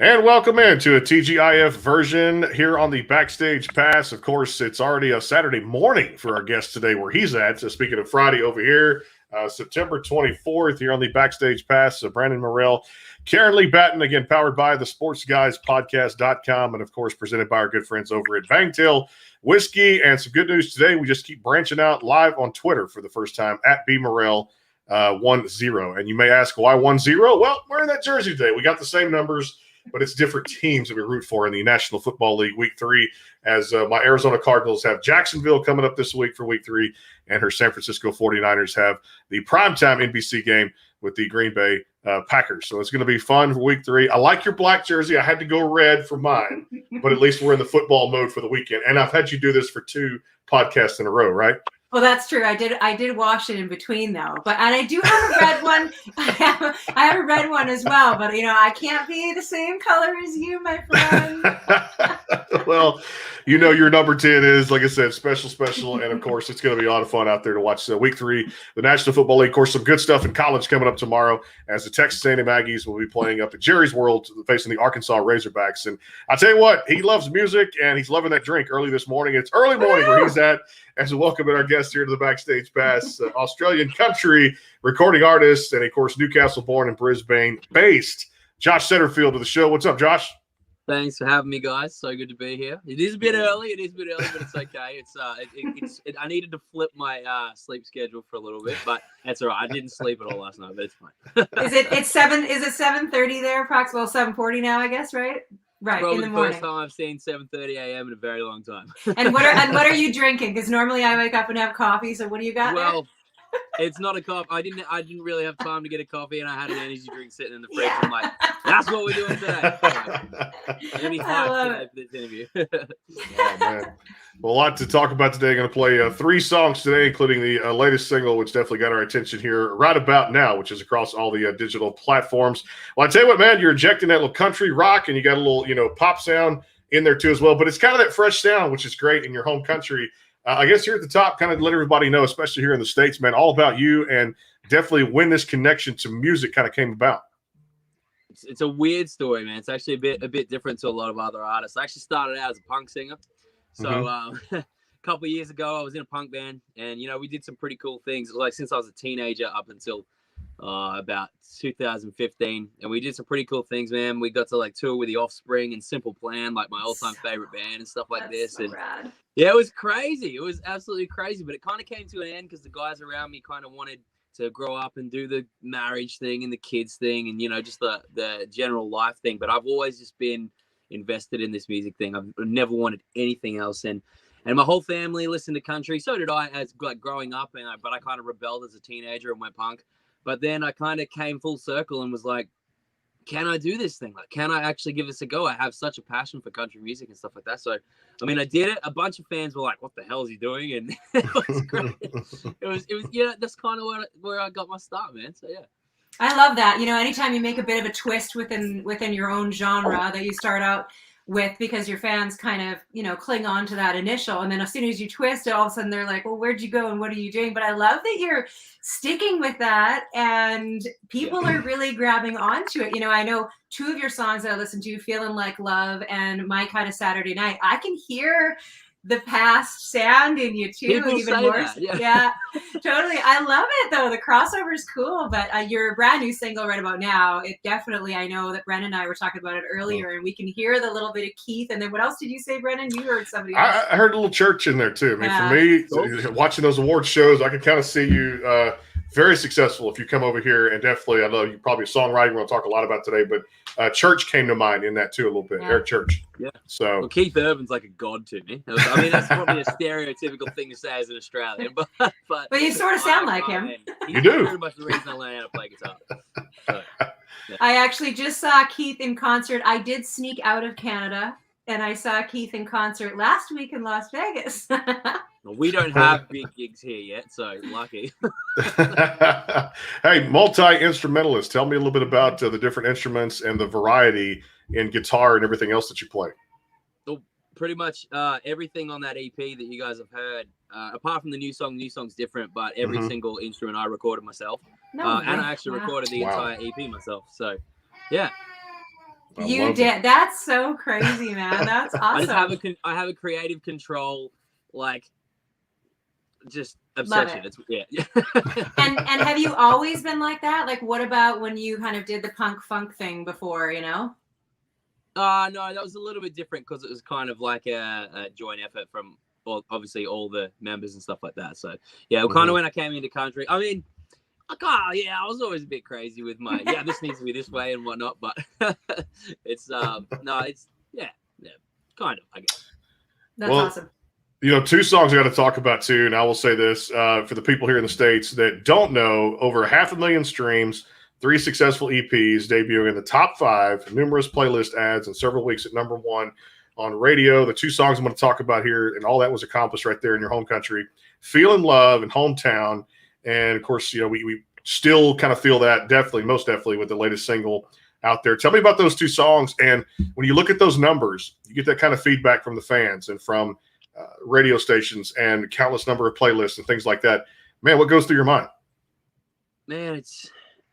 And welcome into a TGIF version here on the Backstage Pass. Of course, it's already a Saturday morning for our guest today where he's at. So speaking of Friday over here, September 24th here on the Backstage Pass. Brandon Morrell, Karen Lee Batten, again, powered by the sportsguyspodcast.com and, of course, presented by our good friends over at Bangtail Whiskey. And some good news today. We just keep branching out live on Twitter for the first time at BMorrell. 1-0. And you may ask, why 1-0? Well, we're in that jersey today. We got the same numbers, but it's different teams that we root for in the National Football League Week 3, as my Arizona Cardinals have Jacksonville coming up this week for Week 3, and her San Francisco 49ers have the primetime NBC game with the Green Bay Packers. So it's going to be fun for Week 3. I like your black jersey. I had to go red for mine, but at least we're in the football mode for the weekend. And I've had you do this for 2 podcasts in a row, right? Well, that's true. I did wash it in between though, and I do have a red one. I have a red one as well, but I can't be the same color as you, my friend. Well, your number 10 is, like I said, special, and of course it's going to be a lot of fun out there to watch Week 3, the National Football League. Of course, some good stuff in college coming up tomorrow as the Texas A&M Aggies will be playing up at Jerry's World, facing the Arkansas Razorbacks. And I tell you what, he loves music and he's loving that drink early this morning. It's early morning where he's at. As we welcome our guest here to the Backstage Pass, Australian country recording artist, and of course Newcastle-born and Brisbane-based Josh Setterfield to the show. What's up, Josh? Thanks for having me, guys. So good to be here. It is a bit early. But it's okay. I needed to flip my sleep schedule for a little bit, but that's all right. I didn't sleep at all last night, but it's fine. Is it 7:30 there, approximately? Well, 7:40 now, I guess, right? Right, probably in the the morning. first time I've seen 7:30 a.m. in a very long time. And what are you drinking? Because normally I wake up and have coffee. So what do you got? Well, it's not a coffee. I didn't really have time to get a coffee, and I had an energy drink sitting in the fridge. Yeah. I'm like, that's what we're doing today. I'm gonna be hyped today for this interview. Oh man, well, a lot to talk about today. Going to play 3 songs today, including the latest single, which definitely got our attention here right about now, which is across all the digital platforms. Well, I tell you what, man, you're injecting that little country rock, and you got a little pop sound in there too as well. But it's kind of that fresh sound, which is great in your home country. I guess here at the top, kind of let everybody know, especially here in the States, man, all about you and definitely when this connection to music kind of came about. It's a weird story, man. It's actually a bit different to a lot of other artists. I actually started out as a punk singer. So a couple of years ago, I was in a punk band, and, we did some pretty cool things. Like since I was a teenager up until about 2015, and we did some pretty cool things, man. We got to tour with The Offspring and Simple Plan, like my all-time favorite band and stuff like this. So and rad. Yeah, it was crazy. It was absolutely crazy, but it kind of came to an end because the guys around me kind of wanted to grow up and do the marriage thing and the kids thing and, just the general life thing. But I've always just been invested in this music thing. I've never wanted anything else. And my whole family listened to country. So did I as growing up. But I kind of rebelled as a teenager and went punk. But then I kind of came full circle and was like, can I do this thing? Can I actually give this a go? I have such a passion for country music and stuff like that. So, I did it. A bunch of fans were like, what the hell is he doing? And it was great. It was, that's kind of where I got my start, man. So, yeah. I love that. Anytime you make a bit of a twist within your own genre that you start out with, because your fans kind of, cling on to that initial. And then as soon as you twist it, all of a sudden they're like, well, where'd you go and what are you doing? But I love that you're sticking with that and people are really grabbing onto it. I know 2 of your songs that I listened to, Feeling Like Love and My Kind of Saturday Night, I can hear the past sound in you too. People even say more. That, yeah, totally. I love it though. The crossover is cool, but your brand new single right about now, it definitely, I know that Brennan and I were talking about it earlier and we can hear the little bit of Keith. And then what else did you say, Brennan? You heard somebody else. I heard a little church in there too. For me, watching those award shows, I can kind of see you very successful if you come over here. And definitely, I know you're probably a songwriter. We're going to talk a lot about today, but Church came to mind in that too a little bit. Eric Church. Yeah. So well, Keith Urban's like a god to me. That's probably a stereotypical thing to say as an Australian, but you sort of sound like him. You do. Pretty much the reason I learned how to play guitar. So, yeah. I actually just saw Keith in concert. I did sneak out of Canada, and I saw Keith in concert last week in Las Vegas. Well, we don't have big gigs here yet, so lucky. Hey, multi-instrumentalist. Tell me a little bit about the different instruments and the variety in guitar and everything else that you play. Well, pretty much everything on that EP that you guys have heard, apart from the new song's different, but every single instrument I recorded myself. And I actually recorded the entire EP myself. So, yeah. You did. That's so crazy, man. That's awesome. I have a creative control, like, just obsession. It's and have you always been like that? Like, what about when you kind of did the punk funk thing before, you know? No, that was a little bit different because it was kind of like a joint effort from obviously all the members and stuff like that. So yeah, kind of when I came into country, I mean, I was always a bit crazy with my this needs to be this way and whatnot, but it's kind of, I guess. That's awesome. You know, two songs I got to talk about too, and I will say this for the people here in the States that don't know, over 500,000 streams, 3 successful EPs debuting in the top 5, numerous playlist ads, and several weeks at #1 on radio. The two songs I'm going to talk about here, and all that was accomplished right there in your home country, Feelin' Love and Hometown. And of course, you know, we still kind of feel that most definitely with the latest single out there. Tell me about those two songs. And when you look at those numbers, you get that kind of feedback from the fans and from radio stations and countless number of playlists and things like that. Man, what goes through your mind? Man,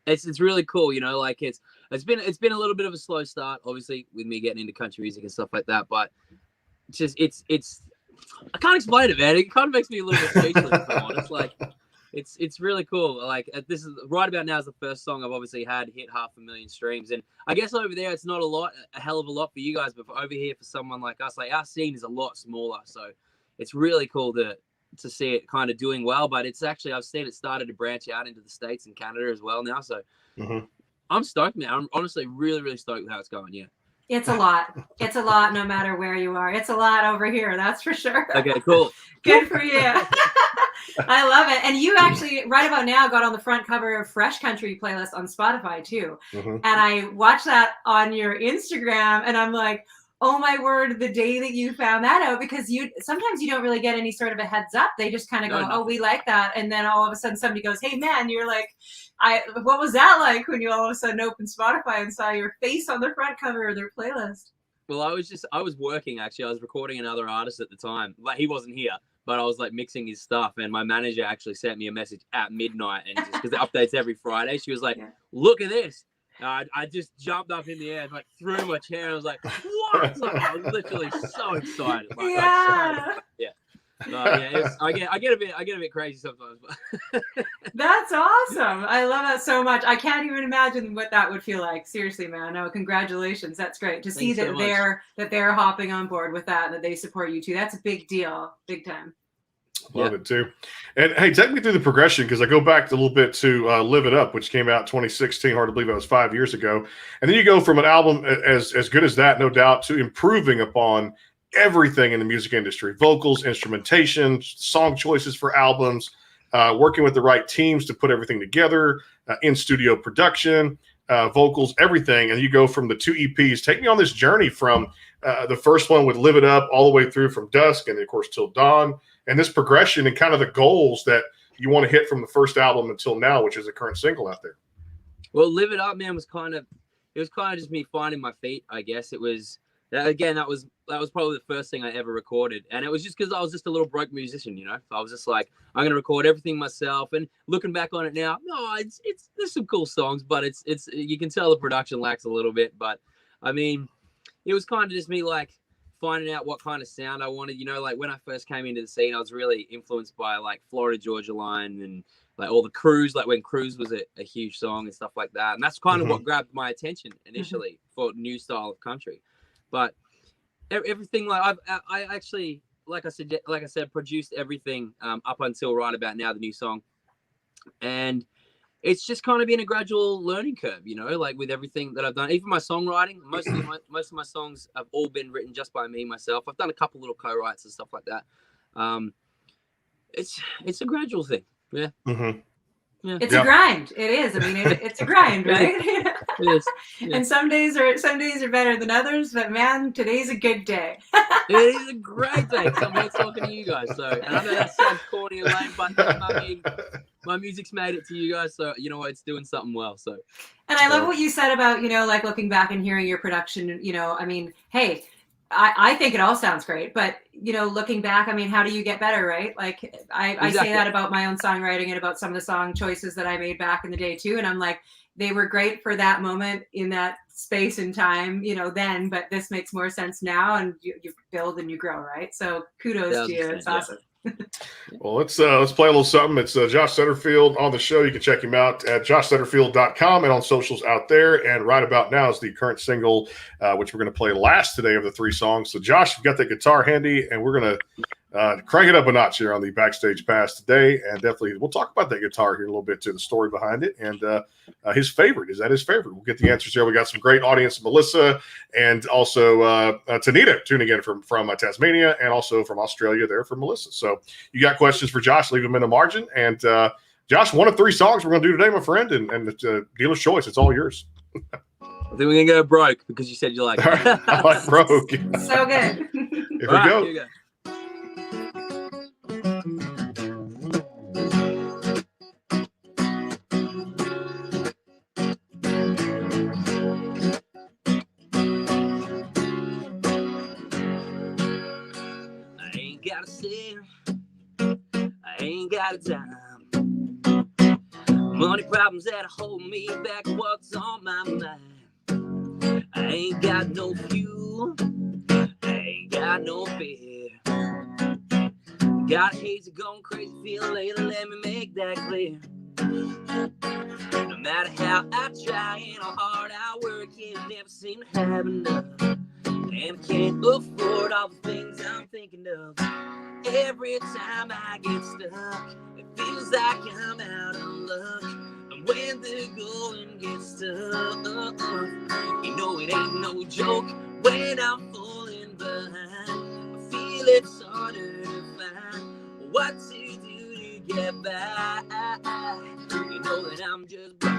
it's really cool, you know, like it's been a little bit of a slow start, obviously, with me getting into country music and stuff like that, but it's I can't explain it, man. It kind of makes me a little bit speechless, if I'm honest. Like it's really cool. Like this is right about now is the first song I've obviously had hit 500,000 streams, and I guess over there it's not a hell of a lot for you guys, but over here for someone like us, like our scene is a lot smaller, so it's really cool to see it kind of doing well. But it's actually, I've seen it started to branch out into the States and Canada as well now. So I'm stoked, man. I'm honestly really, really stoked with how it's going. Yeah. It's a lot. It's a lot no matter where you are. It's a lot over here. That's for sure. Okay, cool. Good for you. I love it. And you actually, right about now, got on the front cover of Fresh Country playlist on Spotify too. And I watched that on your Instagram and I'm like, oh my word, the day that you found that out, because sometimes you don't really get any sort of a heads up. They just kind of go, oh, we like that. And then all of a sudden somebody goes, hey man, you're like, what was that like when you all of a sudden opened Spotify and saw your face on the front cover of their playlist? Well, I was working actually. I was recording another artist at the time. Like he wasn't here, but I was like mixing his stuff, and my manager actually sent me a message at midnight, and just because it updates every Friday, she was like, look at this. I just jumped up in the air and like threw my chair and I was like, what? Like, I was literally so excited. Like, I get a bit crazy sometimes. But That's awesome. I love that so much. I can't even imagine what that would feel like. Seriously, man. No, congratulations. That's great to see that they're hopping on board with that they support you too. That's a big deal, big time. Love it too. And hey, take me through the progression, because I go back a little bit to Live It Up, which came out 2016. Hard to believe that was 5 years ago. And then you go from an album as good as that, no doubt, to improving upon everything in the music industry: vocals, instrumentation, song choices for albums, working with the right teams to put everything together, in-studio production, vocals, everything. And you go from the 2 EPs. Take me on this journey from the first one with Live It Up all the way through from Dusk and, of course, Till Dawn, and this progression and kind of the goals that you want to hit from the first album until now, which is the current single out there. Well, Live It Up, man, was kind of just me finding my feet, I guess. It was, again, that was probably the first thing I ever recorded. And it was just because I was just a little broke musician, you know. I was just like, I'm going to record everything myself. And looking back on it now, no, there's some cool songs, but it's you can tell the production lacks a little bit. But I mean, it was kind of just me like finding out what kind of sound I wanted. You know, like when I first came into the scene, I was really influenced by like Florida Georgia Line and like all the Cruise, like when Cruise was a huge song and stuff like that. And that's kind of what grabbed my attention initially for new style of country. But everything, like I actually, like I said, produced everything up until right about now, the new song. And it's just kind of been a gradual learning curve, you know, like with everything that I've done. Even my songwriting, most of my songs have all been written just by me, myself. I've done a couple little co-writes and stuff like that. It's a gradual thing. Yeah. Yeah. It's a grind. It is. I mean, it's a grind, right? It is. Yeah. And some days are better than others, but man, today's a good day. It is a great day. I'm here talking to you guys. So, and I know that sounds corny and lame, but I mean, my music's made it to you guys, so you know what, it's doing something well. So, and I love what you said about, you know, like looking back and hearing your production. You know, I mean, hey, I think it all sounds great, but you know, looking back, I mean, how do you get better, right? Like I say that about my own songwriting and about some of the song choices that I made back in the day too. And I'm like, they were great for that moment in that space and time, then, but this makes more sense now, and you build and you grow, right? So kudos to you. It's awesome. Well, let's play a little something. It's Josh Setterfield on the show. You can check him out at joshsetterfield.com and on socials out there. And right about now is the current single, which we're going to play last today of the 3 songs. So, Josh, you've got the guitar handy, and we're going to crank it up a notch here on the Backstage Pass today. And definitely we'll talk about that guitar here a little bit too, the story behind it, and his favorite. Is that his favorite? We'll get the answers here. We got some great audience, Melissa, and also Tanita tuning in from Tasmania, and also from Australia there for Melissa. So you got questions for Josh, leave them in the margin. And Josh, one of 3 songs we're going to do today, my friend, and it's dealer's choice. It's all yours. I think we're going to go broke because you said you like it. I like broke. So good. Here we go. Here you go. I ain't got a dime. Money problems that hold me back, what's on my mind. I ain't got no fuel, I ain't got no fear. Got a hazy going crazy, feel lately, let me make that clear. No matter how I try and how hard I work, you never seem to have enough. And I can't afford all the things I'm thinking of. Every time I get stuck, it feels like I'm out of luck. And when the going gets tough, you know it ain't no joke. When I'm falling behind, I feel it's harder to find what to do to get by. You know that I'm just broke.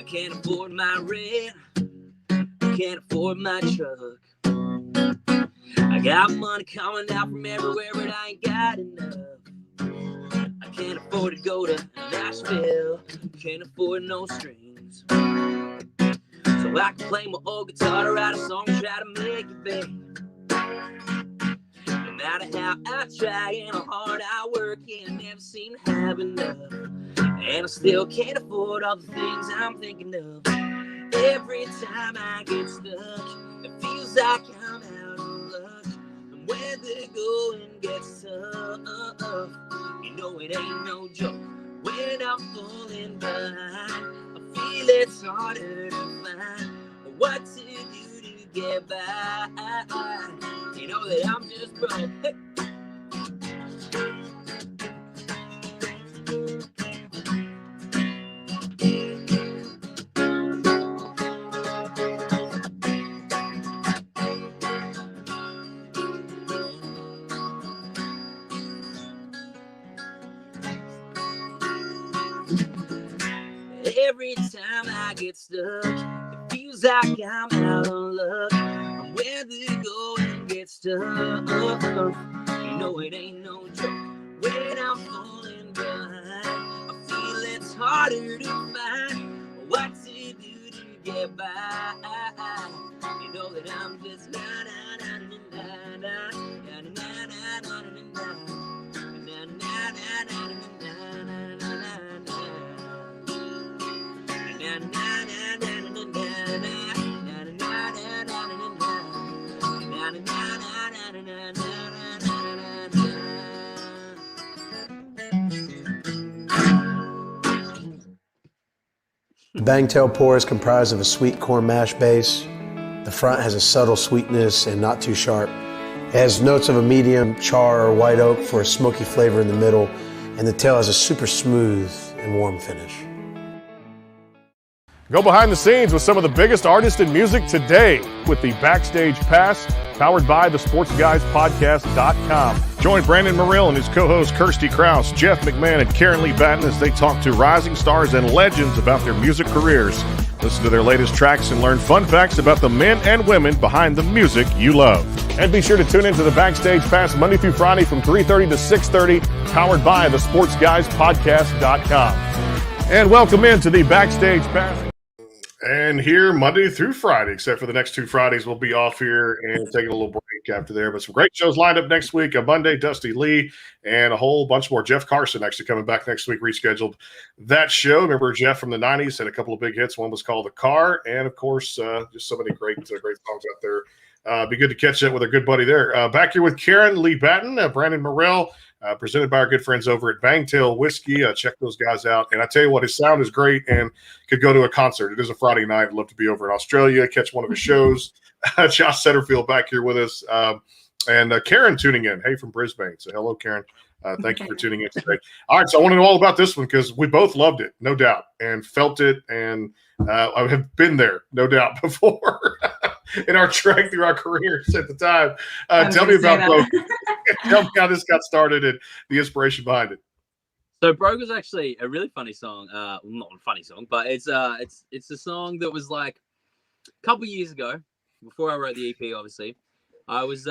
Can't afford my rent, can't afford my truck. I got money coming out from everywhere, but I ain't got enough. I can't afford to go to Nashville, can't afford no strings. So I can play my old guitar to write a song, try to make it big. No matter how I try and how hard I work, I never seem to have enough. And I still can't afford all the things I'm thinking of. Every time I get stuck, it feels like I'm out of luck. And when the going gets tough, you know it ain't no joke. When I'm falling behind, I feel it's harder to find what to do to get by. You know that I'm just broke. Hey. Every time I get stuck, it feels like I'm out of luck. When the going gets tough, you know it ain't no joke. When I'm falling behind, I feel it's harder to find what to do to get by. You know that I'm just The Bangtail Pour is comprised of a sweet corn mash base. The front has a subtle sweetness and not too sharp. It has notes of a medium char or white oak for a smoky flavor in the middle, and the tail has a super smooth and warm finish. Go behind the scenes with some of the biggest artists in music today with the Backstage Pass, powered by the SportsGuysPodcast.com. Join Brandon Morrill and his co-hosts Kirsty Krause, Jeff McMahon, and Karen Lee Batten as they talk to rising stars and legends about their music careers. Listen to their latest tracks and learn fun facts about the men and women behind the music you love. And be sure to tune into the Backstage Pass Monday through Friday from 3:30 to 6:30, powered by the SportsGuysPodcast.com. And welcome into the Backstage Pass. And here Monday through Friday, except for the next 2 Fridays, we'll be off here and taking a little break after there. But some great shows lined up next week. On Monday, Dusty Lee and a whole bunch more. Jeff Carson actually coming back next week, rescheduled that show. Remember Jeff from the 90s had a couple of big hits. One was called The Car. And, of course, just so many great songs out there. Be good to catch up with our good buddy there. Back here with Karen Lee Batten, Brandon Morrell, presented by our good friends over at Bangtail Whiskey. Check those guys out. And I tell you what, his sound is great and could go to a concert. It is a Friday night. I'd love to be over in Australia, catch one of his shows. Josh Setterfield back here with us. And Karen tuning in. Hey, from Brisbane. So hello, Karen. Thank you for tuning in today. All right, so I want to know all about this one because we both loved it, no doubt, and felt it. And I have been there, no doubt, before in our trek through our careers at the time. Tell me about Broke. Tell me how this got started and the inspiration behind it. So Broke is actually a really funny song. Not a funny song, but it's a song that was like a couple years ago, before I wrote the EP, obviously. I was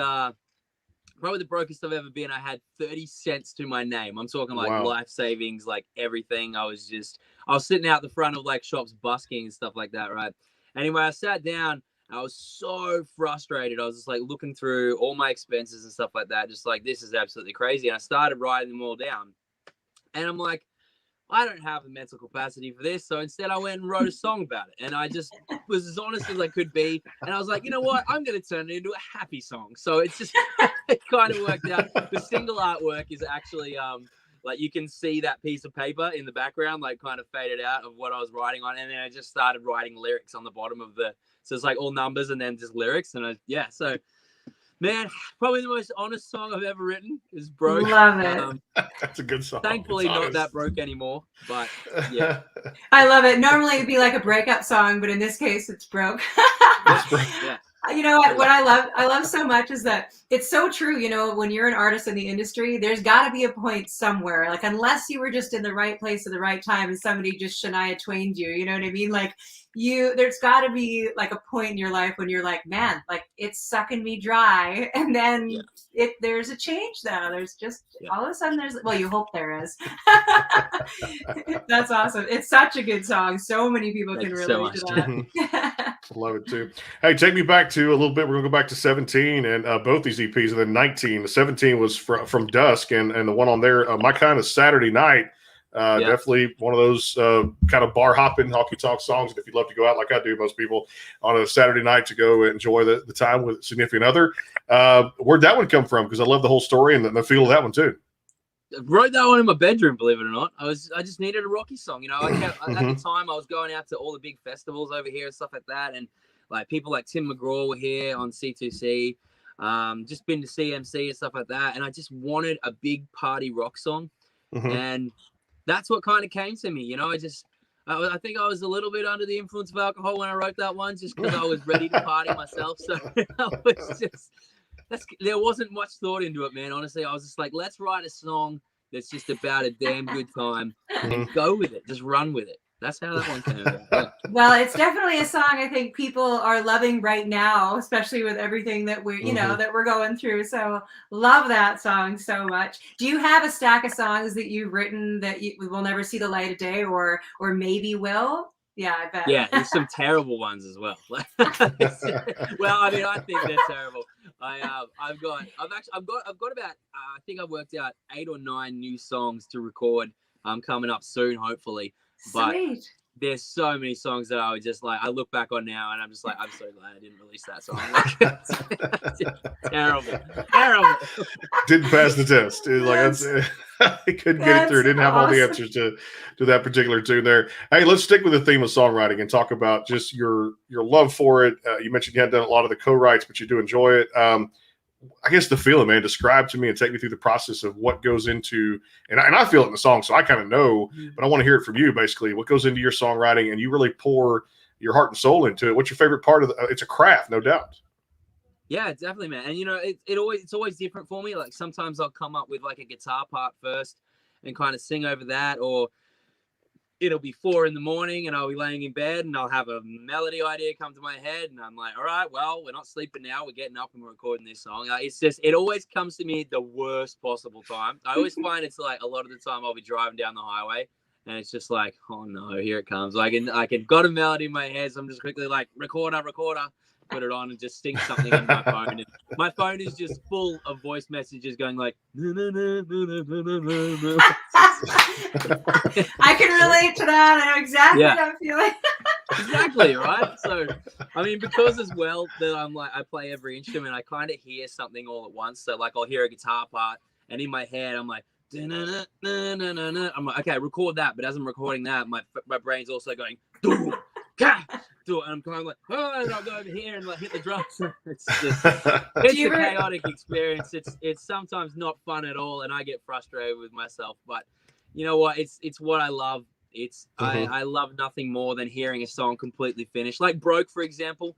probably the brokest I've ever been. I had 30 cents to my name. I'm talking like life savings, like everything. I was sitting out the front of like shops busking and stuff like that, right? Anyway, I sat down. I was so frustrated. I was just like looking through all my expenses and stuff like that. Just like, this is absolutely crazy. And I started writing them all down. And I'm like, I don't have the mental capacity for this. So instead I went and wrote a song about it. And I just was as honest as I could be. And I was like, you know what? I'm going to turn it into a happy song. So it's just, it kind of worked out. The single artwork is actually, like you can see that piece of paper in the background, like kind of faded out of what I was writing on. And then I just started writing lyrics on the bottom of so it's like all numbers and then just lyrics. And so man, probably the most honest song I've ever written is Broke. Love it. That's a good song. Thankfully, not that broke anymore, but yeah. I love it. Normally it'd be like a breakup song, but in this case, it's Broke. Yeah. You know what I love so much is that it's so true. You know, when you're an artist in the industry, there's got to be a point somewhere. Like, unless you were just in the right place at the right time and somebody just Shania Twained you, you know what I mean? Like, there's got to be like a point in your life when you're like, man, like it's sucking me dry, and then there's a change though. There's just all of a sudden you hope there is. That's awesome. It's such a good song. So many people can relate to that. Love it too. Hey, take me back to a little bit. We're gonna go back to 17 and both these EPs, and then 19. The 17 was from Dusk, and the one on there, My Kind of Saturday Night. Definitely one of those kind of bar hopping, honky tonk songs. And if you'd love to go out like I do, most people on a Saturday night to go enjoy the time with a significant other. Where'd that one come from? Because I love the whole story and the feel of that one too. I wrote that one in my bedroom, believe it or not. I just needed a rocky song. You know, at the time I was going out to all the big festivals over here and stuff like that. And like people like Tim McGraw were here on C2C. Just been to CMC and stuff like that. And I just wanted a big party rock song. And that's what kind of came to me. You know, I think I was a little bit under the influence of alcohol when I wrote that one, just because I was ready to party myself. So I was there wasn't much thought into it, man. Honestly, I was just like, let's write a song that's just about a damn good time and go with it. Just run with it. That's how that one came out. Yeah. Well, it's definitely a song I think people are loving right now, especially with everything that we're, that we're going through. So love that song so much. Do you have a stack of songs that you've written that will never see the light of day, or maybe will? Yeah, I bet. Yeah, there's some terrible ones as well. Well, I mean, I think they're terrible. I've got about I think I've worked out 8 or 9 new songs to record. Coming up soon, hopefully. But Sweet. There's so many songs that I was just like, I look back on now and I'm just like, I'm so glad I didn't release that song. Terrible. Didn't pass the test. I couldn't get it through. Didn't have all the answers to that particular tune there. Hey, let's stick with the theme of songwriting and talk about just your love for it. You mentioned you hadn't done a lot of the co-writes, but you do enjoy it. I guess the feeling, man, describe to me and take me through the process of what goes into, and I feel it in the song, so I kind of know, but I want to hear it from you, basically, what goes into your songwriting, and you really pour your heart and soul into it. What's your favorite part of it's a craft, no doubt. Yeah, definitely, man. And, you know, it's always different for me. Like, sometimes I'll come up with, like, a guitar part first and kind of sing over that, or it'll be 4 a.m. and I'll be laying in bed and I'll have a melody idea come to my head and I'm like, all right, well, we're not sleeping now. We're getting up and we're recording this song. It's just, it always comes to me at the worst possible time. I always find it's like a lot of the time I'll be driving down the highway And it's just like, oh no, here it comes. I can got a melody in my head, so I'm just quickly like recorder, put it on and just sing something in my phone. And my phone is just full of voice messages going like, I can relate to that. I know exactly what I'm feeling. Exactly, right? So, I mean, because as well that I'm like, I play every instrument, I kind of hear something all at once. So like I'll hear a guitar part and in my head, I'm like, I'm like, okay, record that. But as I'm recording that, my brain's also going, do it. And I'm kind of like, oh, and I'll go over here and like hit the drums. It's a chaotic experience. It's sometimes not fun at all, and I get frustrated with myself. But you know what? It's what I love. I love nothing more than hearing a song completely finished. Like Broke, for example.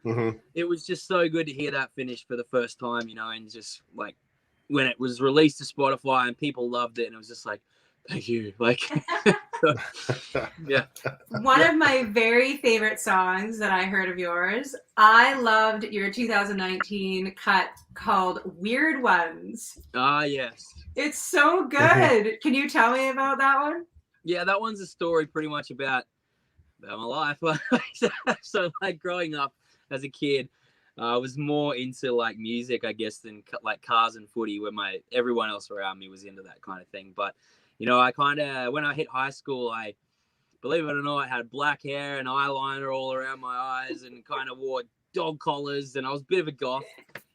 It was just so good to hear that finished for the first time, you know, and just like when it was released to Spotify and people loved it, and it was just like, thank you. Like, yeah. One of my very favorite songs that I heard of yours, I loved your 2019 cut called Weird Ones. Ah, yes. It's so good. Can you tell me about that one? Yeah, that one's a story pretty much about my life. So like growing up as a kid, I was more into like music, I guess, than like cars and footy, where everyone else around me was into that kind of thing. But you know, I kind of, when I hit high school, I, believe it or not, I had black hair and eyeliner all around my eyes and kind of wore dog collars, and I was a bit of a goth.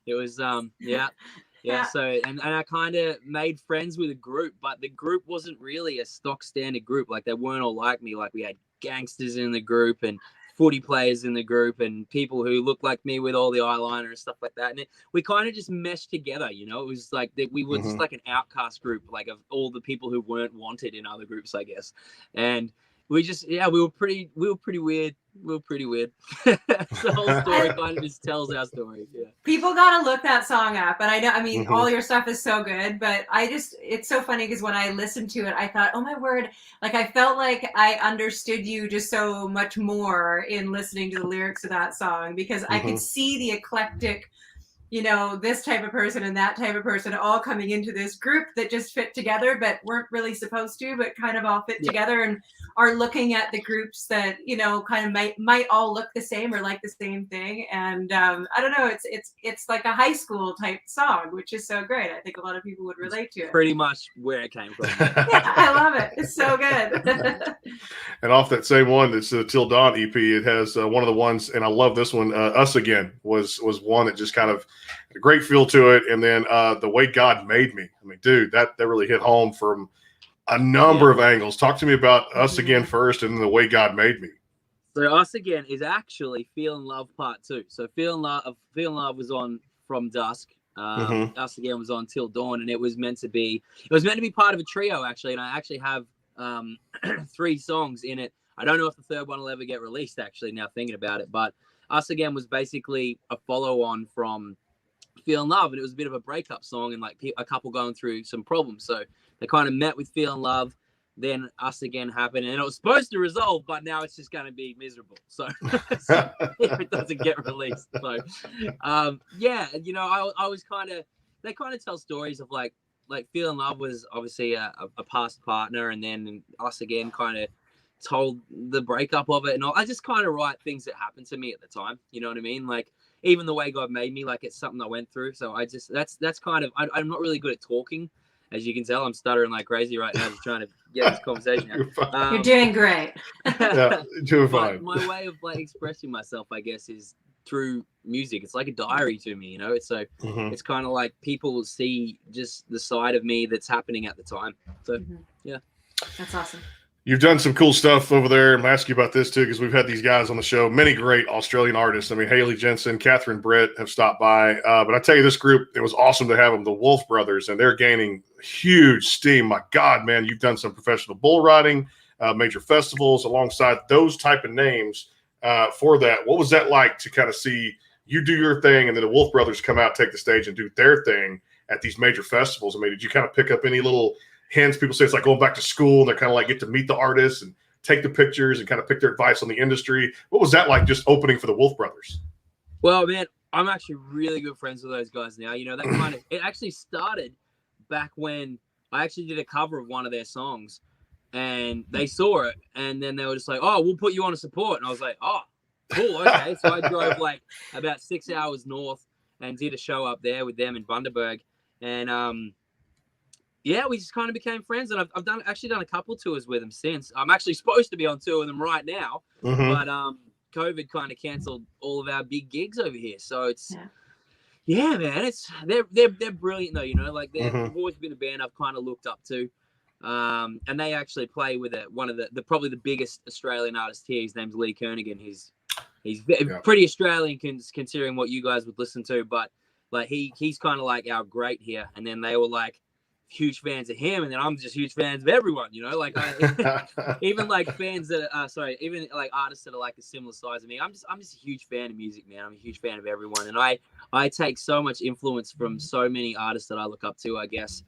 It was, yeah. So, and I kind of made friends with a group, but the group wasn't really a stock standard group. Like they weren't all like me. Like we had gangsters in the group and footy players in the group and people who looked like me with all the eyeliner and stuff like that. And we kind of just meshed together, you know. It was like that we were just like an outcast group, like of all the people who weren't wanted in other groups, I guess. And we just, we were pretty weird. The whole story kind of just tells our story. Yeah. People gotta look that song up. And I mean, all your stuff is so good, but it's so funny because when I listened to it, I thought, oh my word, like I felt like I understood you just so much more in listening to the lyrics of that song, because I could see the eclectic, you know, this type of person and that type of person all coming into this group that just fit together, but weren't really supposed to, but kind of all fit together and are looking at the groups that, you know, kind of might all look the same or like the same thing. And I don't know, it's like a high school type song, which is so great. I think a lot of people would relate to it. Pretty much where it came from. Yeah, I love it. It's so good. And off that same one, it's the Till Dawn EP. It has one of the ones, and I love this one. Us Again was one that just kind of had a great feel to it. And then The Way God Made Me. I mean, dude, that really hit home from a number of angles. Talk to me about Us Again first, and then The Way God Made Me. So Us Again is actually Feelin' Love Part 2. So Feelin' Love was on From Dusk. Us Again was on Till Dawn, and it was meant to be part of a trio, actually. And I actually have 3 songs in it. I don't know if the third one will ever get released, actually, now thinking about it. But Us Again was basically a follow-on from Feelin' Love, and it was a bit of a breakup song and like a couple going through some problems. So they kind of met with Feelin' Love, then Us Again happened, and it was supposed to resolve, but now it's just going to be miserable. So if it doesn't get released. So you know, I was they kind of tell stories of like Feelin' Love was obviously a past partner, and then Us Again kind of told the breakup of it, and I just kind of write things that happened to me at the time. You know what I mean? Like even The Way God Made Me, like it's something I went through. So I just that's kind of I'm not really good at talking, as you can tell. I'm stuttering like crazy right now, just trying to get this conversation out. You're doing great. Yeah, doing fine. My way of like expressing myself, I guess, is through music. It's like a diary to me, you know. It's so it's kind of like people see just the side of me that's happening at the time. So yeah, that's awesome. You've done some cool stuff over there. I'm asking you about this too, because we've had these guys on the show, many great Australian artists. I mean, Haley Jensen, Catherine Brett have stopped by. But I tell you, this group, it was awesome to have them, the Wolf Brothers, and they're gaining huge steam. My God, man, you've done some professional bull riding, major festivals alongside those type of names for that. What was that like to kind of see you do your thing and then the Wolf Brothers come out, take the stage and do their thing at these major festivals? I mean, did you kind of pick up any little hints? People say it's like going back to school. They're kind of like get to meet the artists and take the pictures and kind of pick their advice on the industry. What was that like just opening for the Wolf Brothers? Well, man, I'm actually really good friends with those guys now. You know, that it actually started back when I actually did a cover of one of their songs. and they saw it, and then they were just like, "Oh, we'll put you on a support," and I was like, "Oh, cool, okay." So I drove like about 6 hours north and did a show up there with them in Bundaberg, and yeah, we just kind of became friends, and I've actually done a couple tours with them since. I'm actually supposed to be on tour with them right now, but COVID kind of canceled all of our big gigs over here. So it's yeah, man, they're brilliant though, you know, like they've always been a band I've kind of looked up to, and they actually play with one of the probably the biggest Australian artist here. His name's Lee Kernigan. He's pretty Australian considering what you guys would listen to, but like he's kind of like our great here. And then they were like huge fans of him, and then I'm just huge fans of everyone, you know, like even like fans that are even like artists that are like a similar size of me. I'm just a huge fan of music, man. I'm a huge fan of everyone, and I take so much influence from so many artists that I look up to, I guess.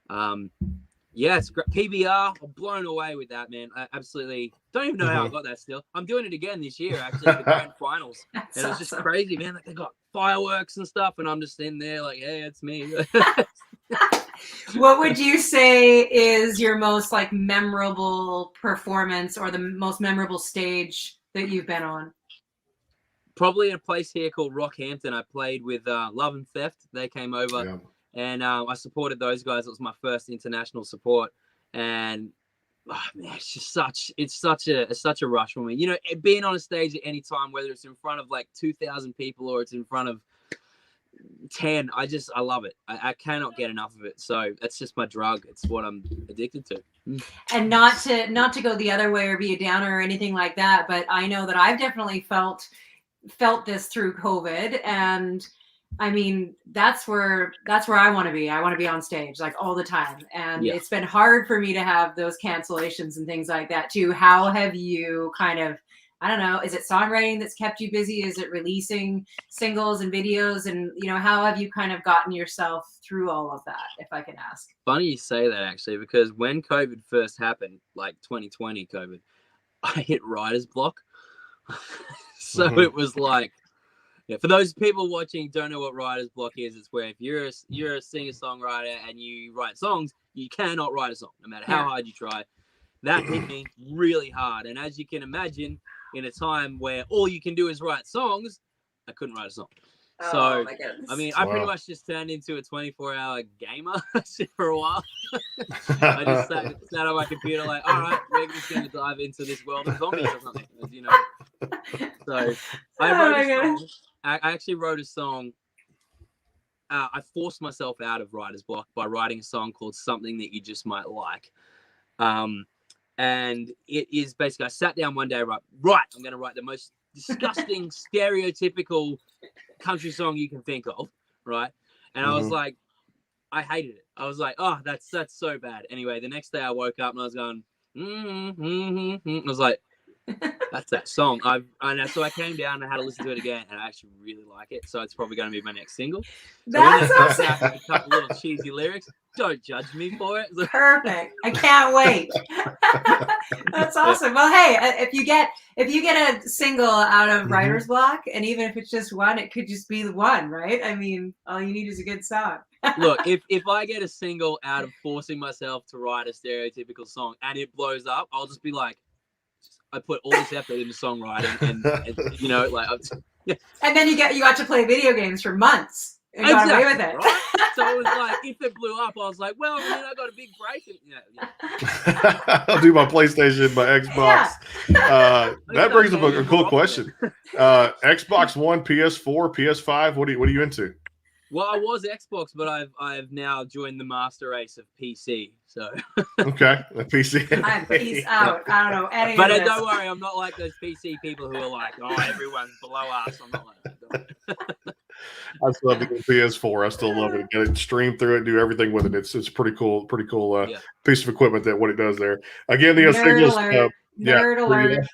Yeah, it's great. PBR, I'm blown away with that, man. I absolutely don't even know how I got that still. I'm doing it again this year, actually, the grand finals. That's and it was awesome. just crazy, man. Like they got fireworks and stuff, and I'm just in there like, hey, it's me. What would you say is your most like memorable performance or the most memorable stage that you've been on? Probably in a place here called Rockhampton. I played with Love and Theft. They came over, and I supported those guys. It was my first international support, and oh, man, it's such a rush for me. You know, being on a stage at any time, whether it's in front of like 2,000 people or it's in front of 10, I love it. I cannot get enough of it. So that's just my drug. It's what I'm addicted to. And not to go the other way or be a downer or anything like that, but I know that I've definitely felt this through COVID, and I mean that's where I want to be. I want to be on stage like all the time, and it's been hard for me to have those cancellations and things like that too. How have you kind of, I don't know, is it songwriting that's kept you busy? Is it releasing singles and videos? And, you know, how have you kind of gotten yourself through all of that, if I can ask? Funny you say that, actually, because when COVID first happened, like 2020 COVID, I hit writer's block. So it was like, for those people watching don't know what writer's block is, it's where if you're a singer-songwriter and you write songs, you cannot write a song, no matter how hard you try. That hit me really hard. And as you can imagine, in a time where all you can do is write songs, I couldn't write a song. So, my goodness. I mean, I pretty much just turned into a 24-hour gamer for a while. I just sat on my computer like, all right, we're just going to dive into this world of zombies or something, you know. So I wrote a song. I actually wrote a song. I forced myself out of writer's block by writing a song called Something That You Just Might Like. And it is basically, I sat down one day, right, I'm going to write the most disgusting, stereotypical country song you can think of, right? And I was like, I hated it. I was like, oh, that's so bad. Anyway, the next day I woke up and I was going, I was like, that's that song. So I came down and I had to listen to it again, and I actually really like it. So it's probably going to be my next single. So That's awesome. A couple little cheesy lyrics. Don't judge me for it. Perfect. I can't wait. That's awesome. Well, hey, if you get a single out of writer's block, and even if it's just one, it could just be the one, right? I mean, all you need is a good song. Look, if I get a single out of forcing myself to write a stereotypical song and it blows up, I'll just be like, I put all this effort into songwriting, and you know, like, and then you got to play video games for months and got away with it. Right? So it was like, if it blew up, I was like, well, I mean, I got a big break. And, I'll do my PlayStation, my Xbox. That brings up a cool question. Xbox One, PS4, PS5. What are you into? Well, I was Xbox, but I've now joined the master race of PC. So okay, the PC. I'm peace out. I don't know any but of this. Don't worry, I'm not like those PC people who are like, oh, everyone's below us. I'm not like that. I still have the PS4. I still love it. Get it, stream through it, do everything with it. It's pretty cool. Pretty cool piece of equipment that what it does there. Again, the Nerd alert.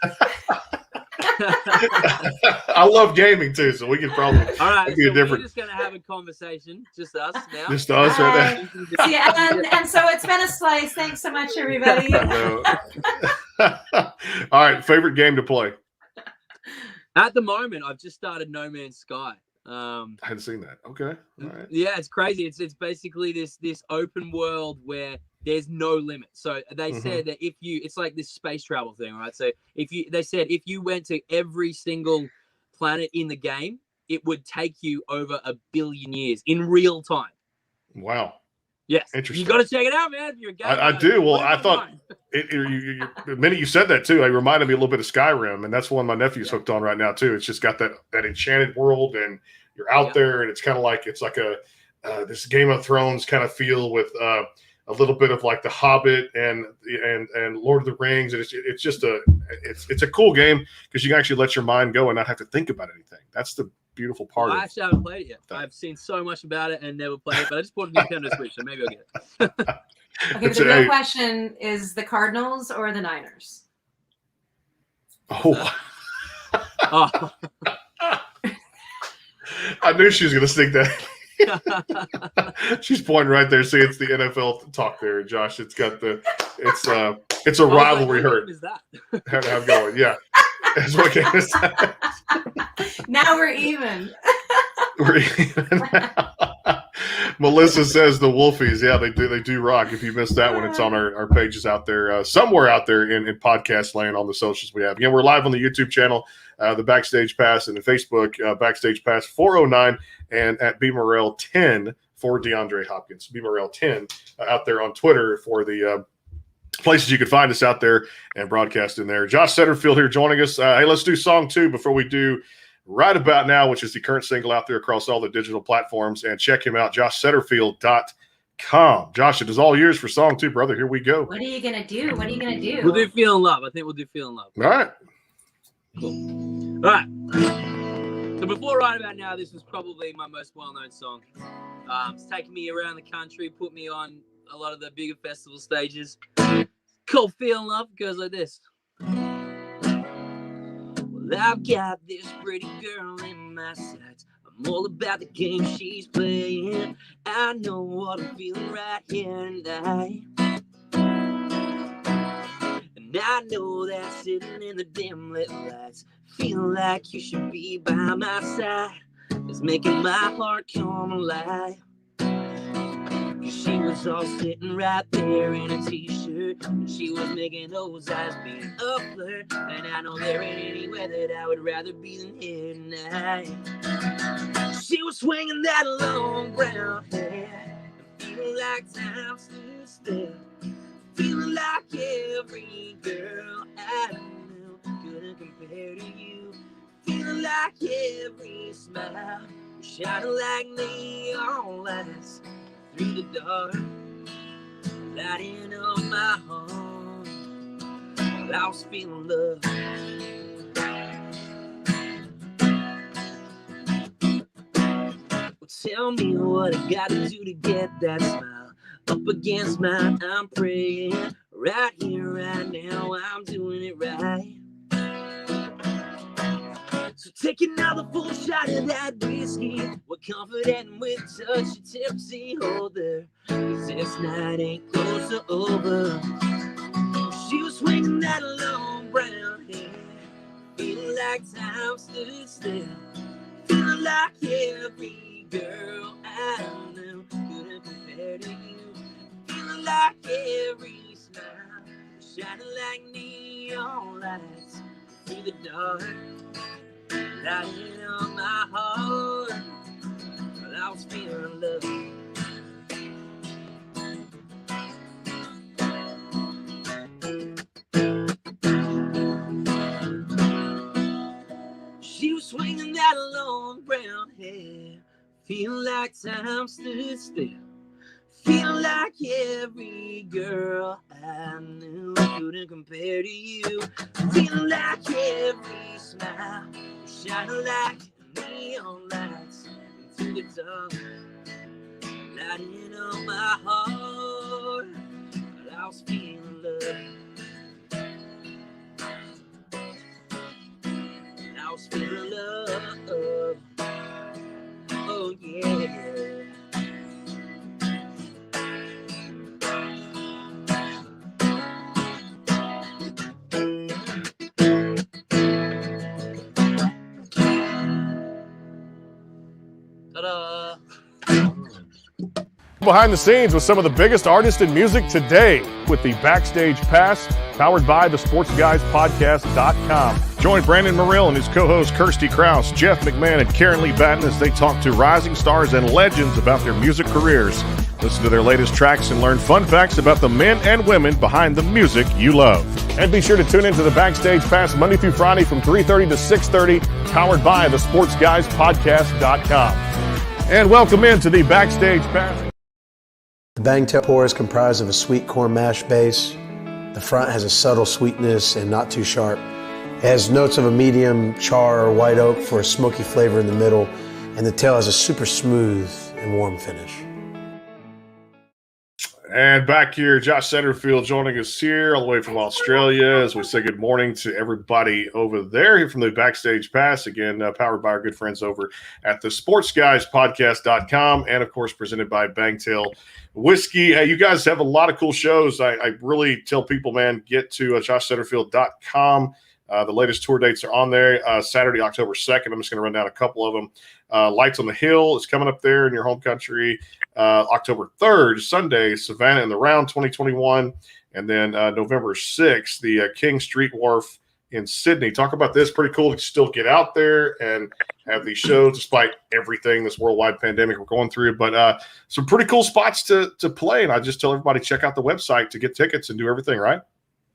I love gaming too, so we could probably all right. be So a different. We're just gonna have a conversation, just us now. Just us right now. Yeah, and so it's been a slice. Thanks so much, everybody. All right, favorite game to play. At the moment, I've just started No Man's Sky. I hadn't seen that. Okay, all right. Yeah, it's crazy. It's basically this open world where there's no limit. So they said that it's like this space travel thing, right? So they said if you went to every single planet in the game, it would take you over 1 billion years in real time. Wow. Yes. Interesting. You got to check it out, man. If you're a gamer, I do. Well, I thought the minute you said that too, it reminded me a little bit of Skyrim, and that's one my nephew's hooked on right now too. It's just got that enchanted world, and you're out there, and it's kind of like this Game of Thrones kind of feel with a little bit of like The Hobbit and Lord of the Rings, and it's a cool game because you can actually let your mind go and not have to think about anything. That's the beautiful part. I actually haven't played it yet. I've seen so much about it and never played it, but I just bought a Nintendo Switch, so maybe I'll get it. Okay, but the real question is the Cardinals or the Niners? Oh. Oh. I knew she was going to sneak that. She's pointing right there. See, it's the NFL talk there, Josh. It's a rivalry hurt. What is that? How to have going? Yeah, that's what game is that? Now we're even. We're even now. Melissa says the Wolfies. Yeah, they do rock. If you missed that one, it's on our pages out there, somewhere out there in podcast land on the socials we have. Again, we're live on the YouTube channel, the Backstage Pass, and the Facebook Backstage Pass 409, and at B Morrell 10 for DeAndre Hopkins. B Morrell 10 out there on Twitter for the places you can find us out there and broadcast in there. Josh Setterfield here joining us. Hey, let's do song 2 before we do right about now, which is the current single out there across all the digital platforms. And check him out, joshsetterfield.com. Josh, it is all yours for song 2, brother. Here we go. What are you going to do? We'll do Feeling Love. I think we'll do Feeling Love. All right. Cool. All right. So before right about now, this was probably my most well-known song. It's taken me around the country, put me on a lot of the bigger festival stages. Called Feeling Love, goes like this. Well, I've got this pretty girl in my sights. I'm all about the game she's playing. I know what I'm feeling right here tonight. And I know that sitting in the dim lit lights, feeling like you should be by my side, is making my heart come alive. She was all sitting right there in a t-shirt, and she was making those eyes being a flirt. And I know there ain't anywhere that I would rather be than here tonight. She was swinging that long brown hair, feeling like time stood still, feeling like every girl I knew couldn't compare to you, feeling like every smile shining like neon lights through the dark, lighting up my heart. Well, I was feeling love. Well, tell me what I gotta do to get that smile up against mine. I'm praying right here, right now. I'm doing it right. So take another full shot of that whiskey. We're confident with touch, a tipsy holder, 'cause this night ain't close to over. She was swinging that long brown hair, feeling like time stood still, feeling like every girl I knew couldn't compare to you, feeling like every smile shining like neon lights through the dark, lighting on my heart. Well, I was feeling love. She was swinging that long brown hair, feeling like time stood still, feeling like every girl I knew couldn't compare to you, feeling like every smile shining like neon lights through the dark, lighting on my heart. Well, I was feeling love. I was feeling love. Oh yeah. Behind the scenes with some of the biggest artists in music today with the Backstage Pass, powered by the SportsGuysPodcast.com. Join Brandon Morrill and his co-host Kirsty Krause, Jeff McMahon, and Karen Lee Batten as they talk to rising stars and legends about their music careers. Listen to their latest tracks and learn fun facts about the men and women behind the music you love. And be sure to tune into the Backstage Pass Monday through Friday from 3:30 to 6:30, powered by the SportsGuysPodcast.com. And welcome into the Backstage Pass. The Bangtail Pour is comprised of a sweet corn mash base. The front has a subtle sweetness and not too sharp. It has notes of a medium char or white oak for a smoky flavor in the middle, and the tail has a super smooth and warm finish. And back here, Josh Setterfield joining us here all the way from Australia as we say good morning to everybody over there here from the Backstage Pass. Again, powered by our good friends over at the SportsGuysPodcast.com and, of course, presented by Bangtail Whiskey. Hey, you guys have a lot of cool shows. I really tell people, man, get to JoshSetterfield.com. The latest tour dates are on there. Saturday, October 2nd. I'm just going to run down a couple of them. Lights on the Hill is coming up there in your home country. October 3rd, Sunday, Savannah and the Round 2021. And then November 6th, the King Street Wharf in Sydney. Talk about this. Pretty cool to still get out there and have these shows despite everything, this worldwide pandemic we're going through. But some pretty cool spots to play. And I just tell everybody, check out the website to get tickets and do everything, right?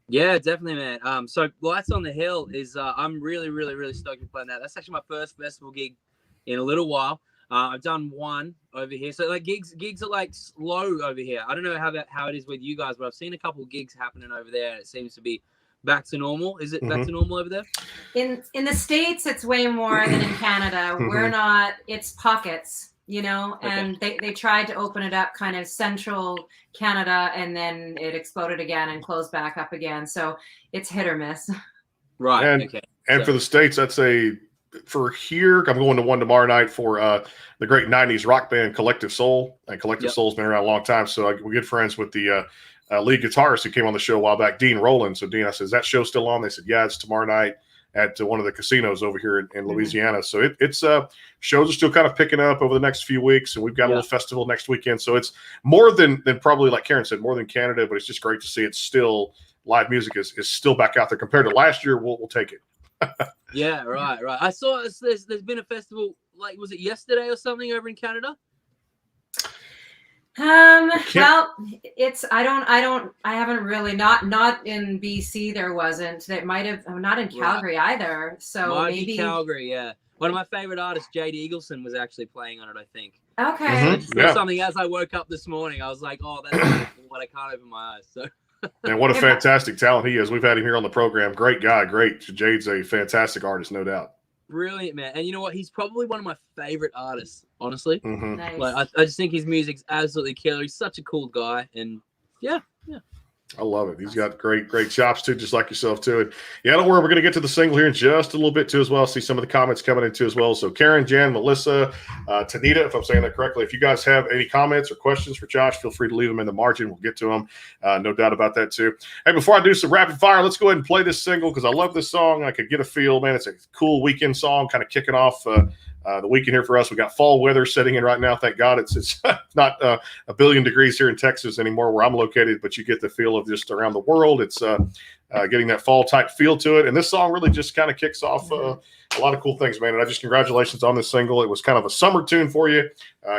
Yeah, definitely, man. So Lights on the Hill is I'm really stoked to play that. That's actually my first festival gig in a little while. I've done one over here. So like gigs are like slow over here. I don't know how it is with you guys, but I've seen a couple of gigs happening over there, and it seems to be back to normal. Is it back to normal over there? In the States, it's way more than in Canada. We're not. It's pockets, you know. And they tried to open it up, kind of central Canada, and then it exploded again and closed back up again. So it's hit or miss. Right. And for the States, that's for here, I'm going to one tomorrow night for the great 90s rock band Collective Soul. And Collective Soul's been around a long time. So we're good friends with the lead guitarist who came on the show a while back, Dean Rowland. So Dean, I said, is that show still on? They said, yeah, it's tomorrow night at one of the casinos over here in Louisiana. So it's shows are still kind of picking up over the next few weeks. And we've got a little festival next weekend. So it's more than probably, like Karen said, more than Canada, but it's just great to see it's still live music is still back out there compared to last year. We'll take it. Yeah, right. I saw there's been a festival, like, was it yesterday or something over in Canada? Well, it's I haven't really not in BC there wasn't. That might have not in Calgary either. So maybe Calgary, yeah. One of my favorite artists, Jade Eagleson, was actually playing on it, I think. Okay. Something as I woke up this morning, I was like, oh, that's what I can't open my eyes. So and what a fantastic talent he is. We've had him here on the program. Great guy. Great. Jade's a fantastic artist, no doubt. Brilliant, man. And you know what? He's probably one of my favorite artists, honestly. Nice. Like, I just think his music's absolutely killer. He's such a cool guy. And yeah. I love it. He's got great chops too, just like yourself too. And yeah, don't worry, we're going to get to the single here in just a little bit too as well. See some of the comments coming in too as well. So Karen, Jan, Melissa, Tanita, if I'm saying that correctly, if you guys have any comments or questions for Josh, feel free to leave them in the margin. We'll get to them. No doubt about that too. Hey, before I do some rapid fire, let's go ahead and play this single because I love this song. I could get a feel, man. It's a cool weekend song, kind of kicking off the weekend here for us. We got fall weather setting in right now. Thank God it's not a billion degrees here in Texas anymore where I'm located, but you get the feel of just around the world. It's getting that fall type feel to it. And this song really just kind of kicks off a lot of cool things, man. And congratulations on this single. It was kind of a summer tune for you.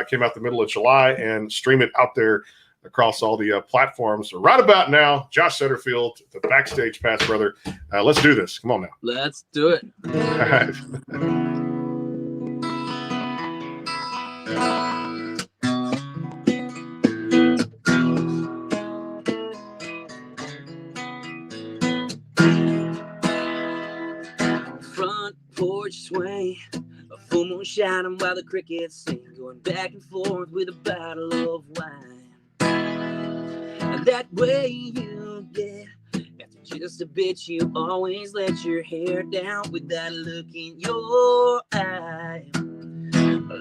Came out the middle of July and stream it out there across all the platforms. So right about now, Josh Setterfield, the Backstage Pass, brother. Let's do this. Come on now. Let's do it. All right. Front porch sway, a full moon shining while the crickets sing, going back and forth with a bottle of wine. And that way you get, after just a bit, you always let your hair down with that look in your eye.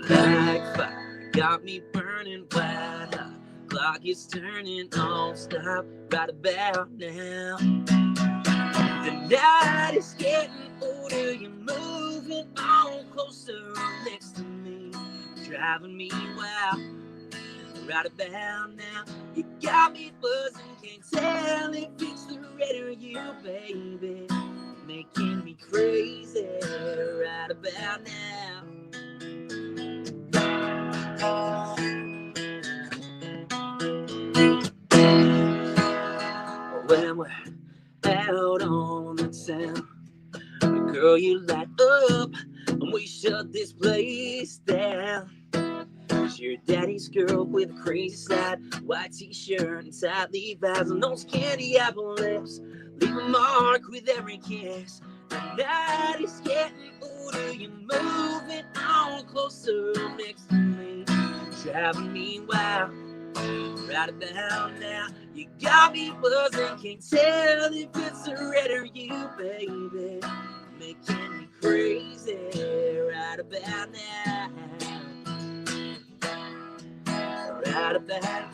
Like fire, got me burning wide hot. Clock is turning on, stop right about now. The night is getting older, you're moving on closer, up next to me, driving me wild. right about now. You got me buzzing, can't tell if it's the red or you, baby. Making me crazy right about now. When we're out on the town, girl, you light up and we shut this place down. Cause you're daddy's girl with a crazy slide, white t-shirt and tight Levi's and those candy apple lips. Leave a mark with every kiss. The night is getting older, you're moving on closer next to me, driving me wild. Right about now, you got me buzzing, can't tell if it's a red or you, baby. Making me crazy right about now. Right about now.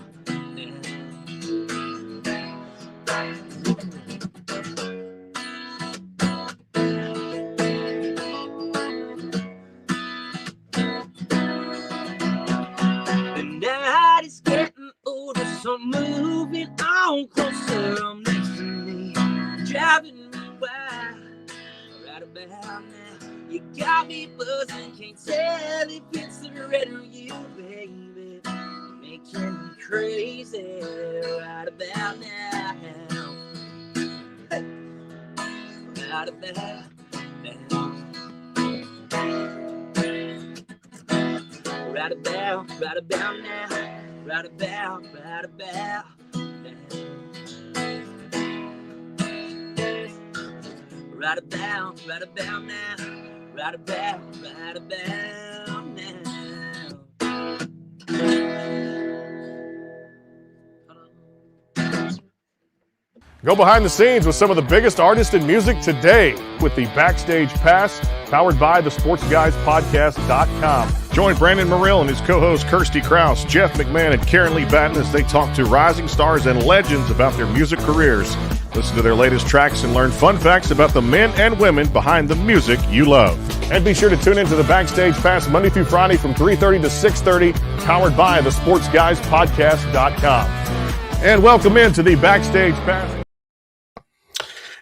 The night is getting older, so I'm moving on closer. I'm next to me, driving me wild. Right about now, you got me buzzing, can't tell if it's the red or you, baby. Making me crazy right about now. Hey. Right about now. Right about now, right about now. Right about now. Right about now. Right about now. Go behind the scenes with some of the biggest artists in music today with the Backstage Pass, powered by the SportsGuysPodcast.com. Join Brandon Morrill and his co-hosts Kirsty Krause, Jeff McMahon, and Karen Lee Batten as they talk to rising stars and legends about their music careers. Listen to their latest tracks and learn fun facts about the men and women behind the music you love. And be sure to tune into the Backstage Pass Monday through Friday from 3:30 to 6:30, powered by the SportsGuysPodcast.com. And welcome into the Backstage Pass.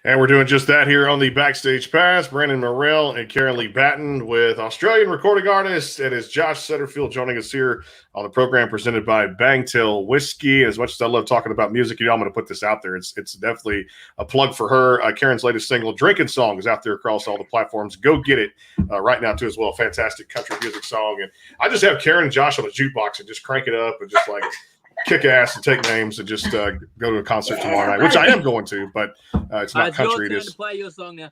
And we're doing just that here on the Backstage Pass. Brandon Morrill and Karen Lee Batten with Australian recording artist. It is Josh Setterfield joining us here on the program presented by Bangtail Whiskey. As much as I love talking about music, I'm going to put this out there. It's definitely a plug for her. Karen's latest single, Drinking Song, is out there across all the platforms. Go get it right now, too, as well. Fantastic country music song. And I just have Karen and Josh on a jukebox and just crank it up and just like kick ass and take names and just go to a concert tomorrow night, which I am going to, but it's not country. It is. To play your song now.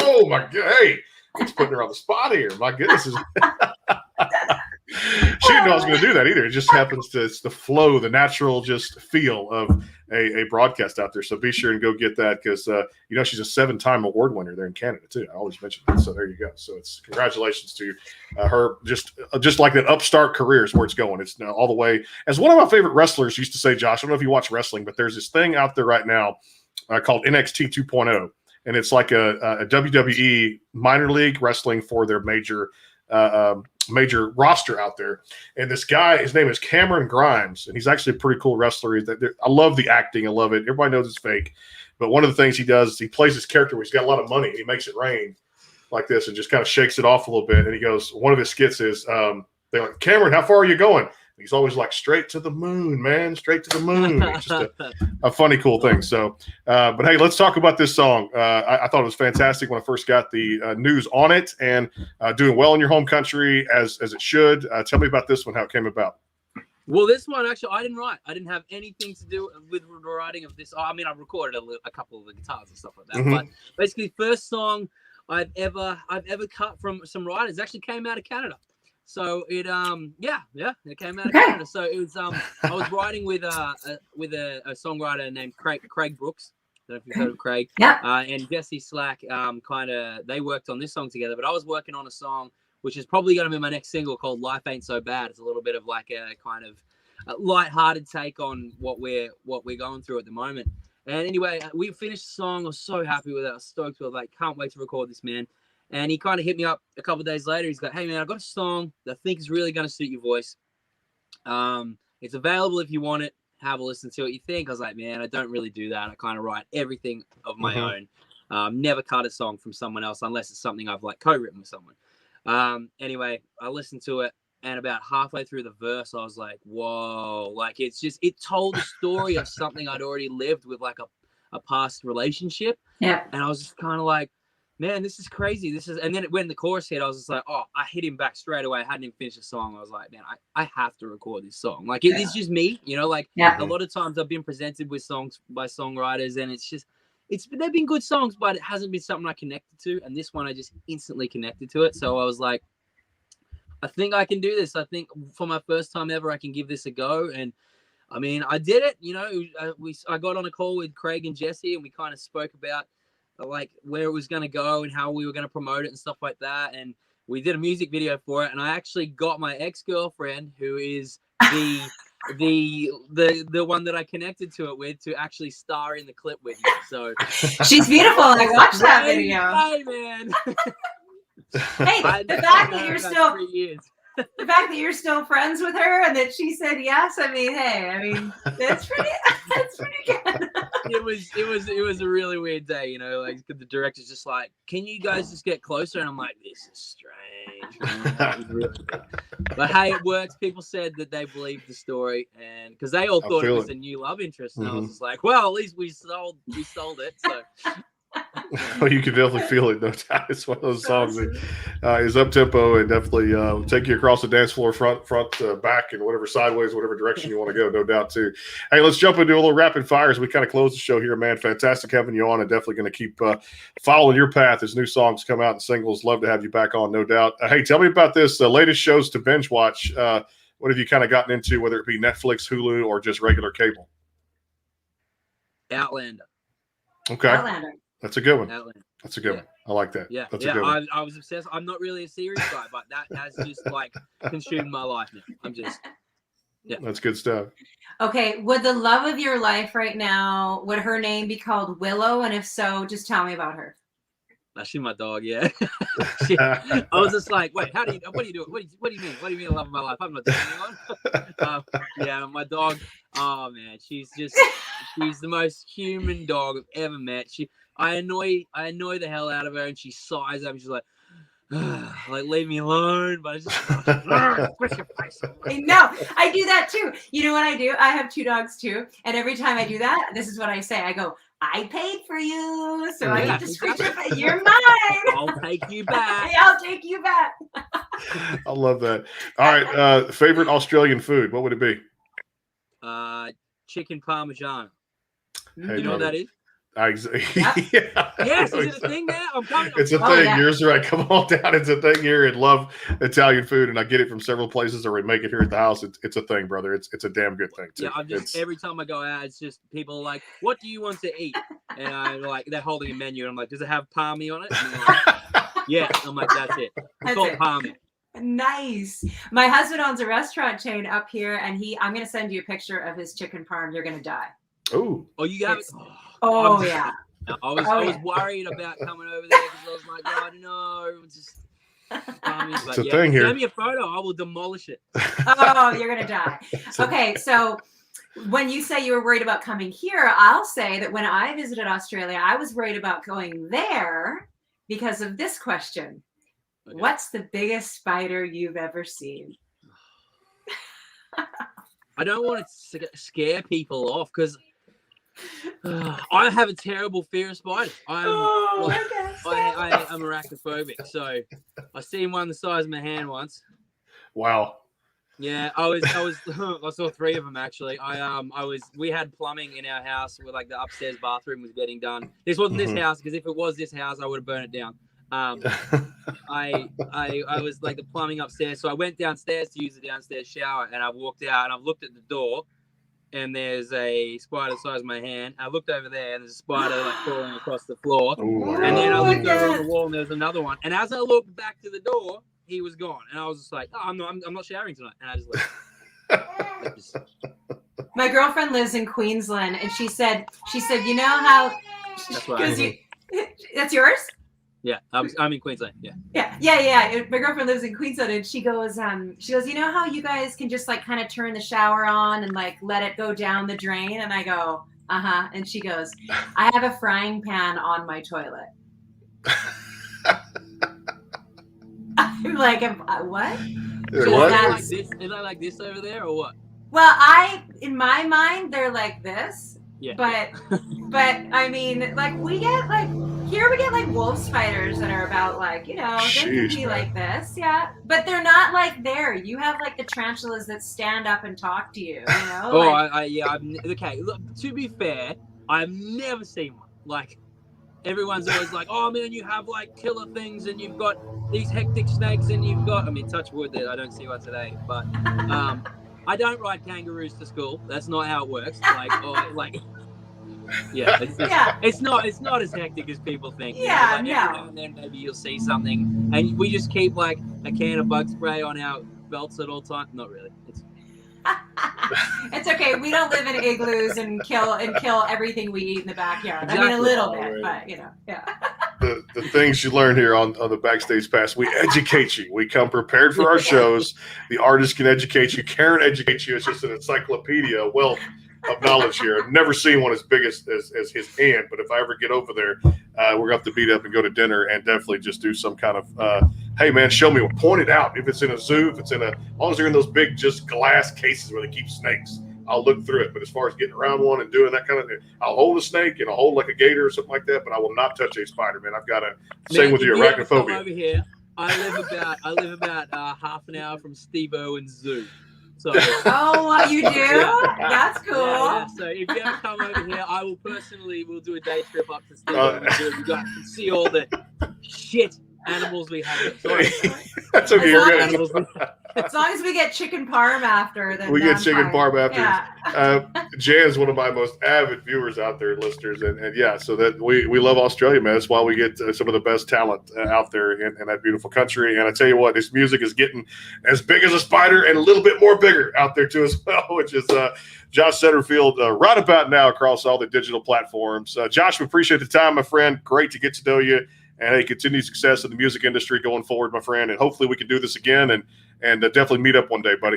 Oh my god! Hey, he's putting her on the spot here. My goodness, she didn't know I was going to do that either. It just happens to it's the flow, the natural just feel of a broadcast out there. So be sure and go get that because she's a 7-time award winner there in Canada too. I always mention that. So there you go. So it's congratulations to her. Just like that upstart career is where it's going. It's now all the way. As one of my favorite wrestlers used to say, Josh, I don't know if you watch wrestling, but there's this thing out there right now called NXT 2.0, and it's like a WWE minor league wrestling for their major roster out there. And this guy, his name is Cameron Grimes, and he's actually a pretty cool wrestler. I love the acting. I love it. Everybody knows it's fake. But one of the things he does is he plays his character where he's got a lot of money, and he makes it rain like this and just kind of shakes it off a little bit. And he goes, one of his skits is, they're like, Cameron, how far are you going? And he's always like, straight to the moon, man, straight to the moon. It's just a funny, cool thing. So, but hey, let's talk about this song. I thought it was fantastic when I first got the news on it, and doing well in your home country as it should. Tell me about this one, how it came about. Well, this one actually I didn't write. I didn't have anything to do with the writing of this. I mean, I recorded a couple of the guitars and stuff like that. Mm-hmm. But basically, first song I've ever cut from some writers actually came out of Canada. So it it came out of Canada. So it was I was writing with a songwriter named Craig Brooks. I don't know if you've heard of Craig. Yeah. And Jesse Slack they worked on this song together, but I was working on a song which is probably going to be my next single called Life Ain't So Bad. It's a little bit of like a kind of a lighthearted take on what we're going through at the moment. And anyway, we finished the song. I was so happy with it. I was stoked with it. Like, can't wait to record this, man. And he kind of hit me up a couple of days later. He's like, hey, man, I got a song that I think is really going to suit your voice. It's available if you want it. Have a listen, see what you think. I was like, man, I don't really do that. I kind of write everything of my own. Never cut a song from someone else unless it's something I've like co-written with someone. Anyway, I listened to it, and about halfway through the verse, I was like, whoa, like it told the story of something I'd already lived with, like a past relationship. Yeah. And I was just kind of like, man, this is crazy. And then when the chorus hit, I was just like, oh, I hit him back straight away. I hadn't even finished the song. I was like, man, I have to record this song. Like, it's just me, you know, like a lot of times I've been presented with songs by songwriters, and they've been good songs, but it hasn't been something I connected to. And this one, I just instantly connected to it. So I was like, I think I can do this. I think for my first time ever, I can give this a go. And I mean, I did it, you know, I got on a call with Craig and Jesse, and we kind of spoke about like where it was going to go and how we were going to promote it and stuff like that. And we did a music video for it. And I actually got my ex-girlfriend, who is the one that I connected to it with, to actually star in the clip with me. So she's beautiful. I watched that video. Hey, man. Hey, the fact that you're still 3 years. The fact that you're still friends with her and that she said yes, I mean, that's pretty good. It was a really weird day, you know, like the director's just like, can you guys just get closer? And I'm like, this is strange. But hey, it works. People said that they believed the story, and because they all thought it was a new love interest, and I was just like, well, at least we sold it. So Well, you can definitely feel it, no doubt. It's one of those songs that is up tempo and definitely take you across the dance floor, front, back, and whatever sideways, whatever direction you want to go, no doubt too. Hey, let's jump into a little rapid fire as we kind of close the show here, man. Fantastic having you on, and definitely going to keep following your path as new songs come out and singles. Love to have you back on, no doubt. Hey, tell me about this latest shows to binge watch. What have you kind of gotten into, whether it be Netflix, Hulu, or just regular cable? Outlander. Okay. Outlander. That's a good one. Outlander. That's a good one. I like that. Yeah, that's a good one. I was obsessed. I'm not really a series guy, but that has just like consumed my life now. That's good stuff. Okay, would the love of your life right now, would her name be called Willow? And if so, just tell me about her. She's my dog, yeah. I was just like, wait, what do you do? What do you mean? What do you mean love of my life? I'm not dating anyone. Yeah, my dog. Oh man, she's the most human dog I've ever met. I annoy the hell out of her, and she sighs at me. She's like, like leave me alone. But I just squish your face. I know. I do that too. You know what I do? I have two dogs too, and every time I do that, this is what I say. I go, I paid for you, so I get to squish your face. You're mine. I'll take you back. I'll take you back. I love that. All right, favorite Australian food? What would it be? Chicken parmesan. Hey, you know what that is? Yeah. Yes, is it a thing now? It's a thing. Yeah. Yours right. Come on down. It's a thing here, and love Italian food, and I get it from several places, or we make it here at the house. It's a thing, brother. It's a damn good thing too. Yeah, every time I go out, it's just people are like, "What do you want to eat?" And I'm like, they're holding a menu, and I'm like, "Does it have palmy on it?" And they're like, yeah, I'm like, "That's it. It's called palmy." Nice. My husband owns a restaurant chain up here, and I'm going to send you a picture of his chicken parm. You're going to die. Oh, you got it. Oh yeah. I was worried about coming over there because I was like, oh no, just. It's a thing here. Send me a photo. I will demolish it. Oh, you're gonna die. Okay, so when you say you were worried about coming here, I'll say that when I visited Australia, I was worried about going there because of this question. Okay. What's the biggest spider you've ever seen? I don't want to scare people off because I have a terrible fear of spiders. I'm arachnophobic, so I seen one the size of my hand once. Wow. Yeah, I saw 3 of them actually. We had plumbing in our house where like the upstairs bathroom was getting done. This wasn't this house, because if it was this house, I would have burned it down. I was like the plumbing upstairs, so I went downstairs to use the downstairs shower, and I walked out and I've looked at the door, and there's a spider the size of my hand. I looked over there, and there's a spider like crawling across the floor. And then I looked over on the wall, and there was another one. And as I looked back to the door, he was gone. And I was just like, oh, I'm not showering tonight. And I just left. My girlfriend lives in Queensland, and she said, you know how? That's right. That's yours. Yeah, I'm in Queensland. Yeah. Yeah. My girlfriend lives in Queensland, and she goes, you know how you guys can just like kind of turn the shower on and like let it go down the drain? And I go, uh-huh. And she goes, I have a frying pan on my toilet. I'm like, what? What? Is they like this over there or what? Well, in my mind, they're like this. Yeah. But I mean, like we get like wolf spiders that are about like, they can be like this, yeah. But they're not like there. You have like the tarantulas that stand up and talk to you, you know? Okay. Look, to be fair, I've never seen one. Like, everyone's always like, oh man, you have like killer things and you've got these hectic snakes and you've got, I mean, touch wood that I don't see one today, but I don't ride kangaroos to school. That's not how it works. It's not as hectic as people think. Yeah, Every now and then maybe you'll see something, and we just keep like a can of bug spray on our belts at all times. Not really. It's okay. We don't live in igloos and kill everything we eat in the backyard. Exactly. I mean, a little bit, but yeah. The things you learn here on the Backstage Pass, we educate you. We come prepared for our shows. The artist can educate you. Karen educates you. It's just an encyclopedia, a wealth of knowledge here. I've never seen one as big as his hand, but if I ever get over there, we're going to have to meet up and go to dinner and definitely just do some kind of, hey, man, show me, point it out. If it's in a zoo, as long as they're in those big just glass cases where they keep snakes, I'll look through it. But as far as getting around one and doing that kind of thing, I'll hold a snake and I'll hold like a gator or something like that, but I will not touch a spider, man. I've got to, same with your arachnophobia. Over here, I live about half an hour from Steve Irwin's zoo. So, you do? That's cool. Yeah. So if you ever come over here, we'll do a day trip up to Steve Irwin's zoo. You guys can see all the shit animals we have. Sorry. That's okay. As long as we get chicken parm after, then we get chicken parm after. Yeah. Jan's one of my most avid viewers out there, listeners, and yeah, so that we love Australia, man. That's why we get some of the best talent out there in that beautiful country. And I tell you what, this music is getting as big as a spider and a little bit more bigger out there too as well, which is Josh Setterfield right about now across all the digital platforms. Josh, we appreciate the time, my friend. Great to get to know you. And hey, continued success in the music industry going forward, my friend. And hopefully we can do this again and definitely meet up one day, buddy.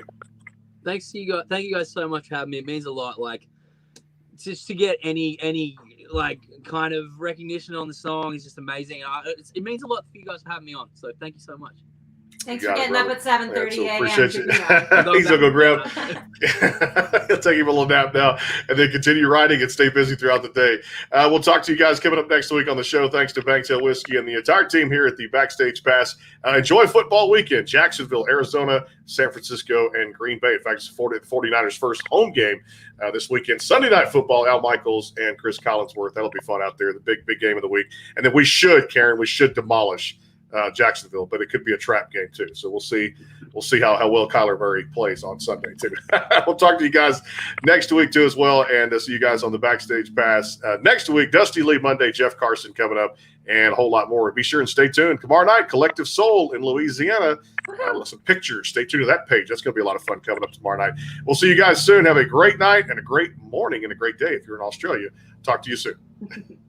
Thank you guys so much for having me. It means a lot. Like, just to get any like kind of recognition on the song is just amazing. It means a lot for you guys for having me on. So thank you so much. Thanks for getting up at 7:30 a.m. Appreciate you. He's going to go grab. He'll take him a little nap now and then continue riding and stay busy throughout the day. We'll talk to you guys coming up next week on the show. Thanks to Bangtail Whiskey and the entire team here at the Backstage Pass. Enjoy football weekend. Jacksonville, Arizona, San Francisco, and Green Bay. In fact, it's the 49ers' first home game this weekend. Sunday Night Football, Al Michaels and Chris Collinsworth. That'll be fun out there, the big game of the week. And then we should demolish Jacksonville, but it could be a trap game too. So we'll see how well Kyler Murray plays on Sunday too. We'll talk to you guys next week too as well, and see you guys on the Backstage Pass next week. Dusty Lee Monday, Jeff Carson coming up, and a whole lot more. Be sure and stay tuned. Tomorrow night, Collective Soul in Louisiana. Some pictures. Stay tuned to that page. That's going to be a lot of fun coming up tomorrow night. We'll see you guys soon. Have a great night and a great morning and a great day if you're in Australia. Talk to you soon.